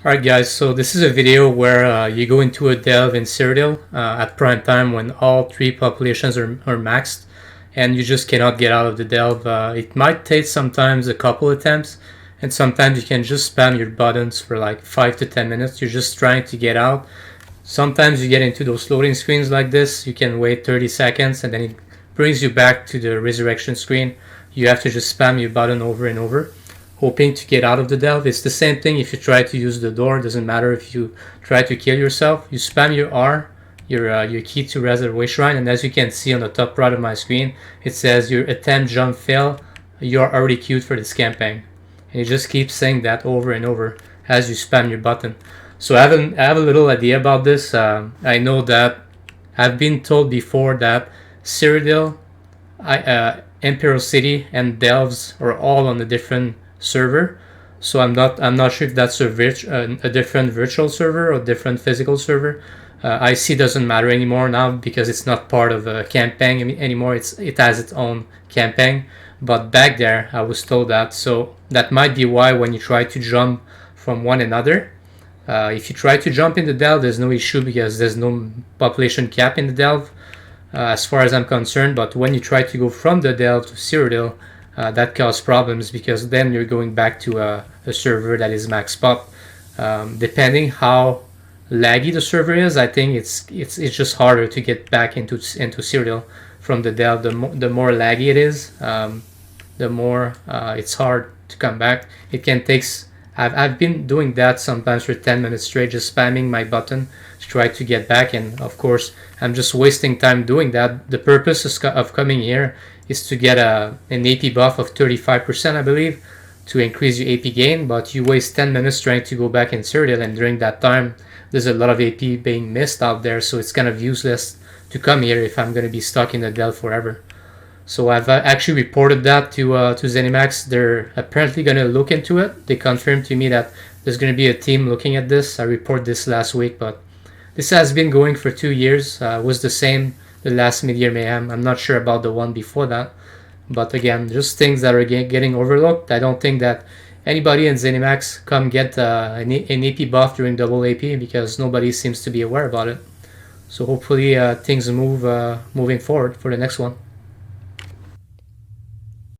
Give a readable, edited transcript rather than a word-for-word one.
Alright guys, so this is a video where you go into a delve in Cyrodiil at prime time when all three populations are maxed and you just cannot get out of the delve. It might take sometimes a couple attempts, and sometimes you can just spam your buttons for like 5 to 10 minutes. You're just trying to get out. Sometimes you get into those loading screens like this. You can wait 30 seconds and then it brings you back to the resurrection screen. You have to just spam your button over and over, hoping to get out of the delve. It's the same thing if you try to use the door. It doesn't matter if you try to kill yourself. You spam your R, your key to reservoir shrine, and as you can see on the top right of my screen, it says your attempt jump fail. You are already queued for this campaign, and you just keep saying that over and over as you spam your button. So I have a little idea about this. I know that I've been told before that Cyrodiil, Imperial City, and Delves are all on a different server. So I'm not sure if that's a different virtual server or different physical server. IC doesn't matter anymore now because it's not part of a campaign anymore. It has its own campaign. But back there, I was told that. So that might be why when you try to jump from one another, if you try to jump in the delve, there's no issue because there's no population cap in the delve, as far as I'm concerned. But when you try to go from the delve to Cyrodiil, that causes problems because then you're going back to a server that is maxed up. Depending how laggy the server is, I think it's just harder to get back into Cyrodiil from the delve. The more laggy it is, the more it's hard to come back. It can take. I've been doing that sometimes for 10 minutes straight, just spamming my button to try to get back, and of course I'm just wasting time doing that. The purpose of coming here is to get an AP buff of 35%, I believe, to increase your AP gain, but you waste 10 minutes trying to go back in Cyrodiil, and during that time there's a lot of AP being missed out there, so it's kind of useless to come here if I'm going to be stuck in the delve forever. So I've actually reported that to ZeniMax. They're apparently going to look into it. They confirmed to me that there's going to be a team looking at this. I reported this last week, but this has been going for 2 years. Was the same the last mid-year mayhem. I'm not sure about the one before that. But again, just things that are getting overlooked. I don't think that anybody in ZeniMax come get an AP buff during double AP because nobody seems to be aware about it. So hopefully things moving forward for the next one.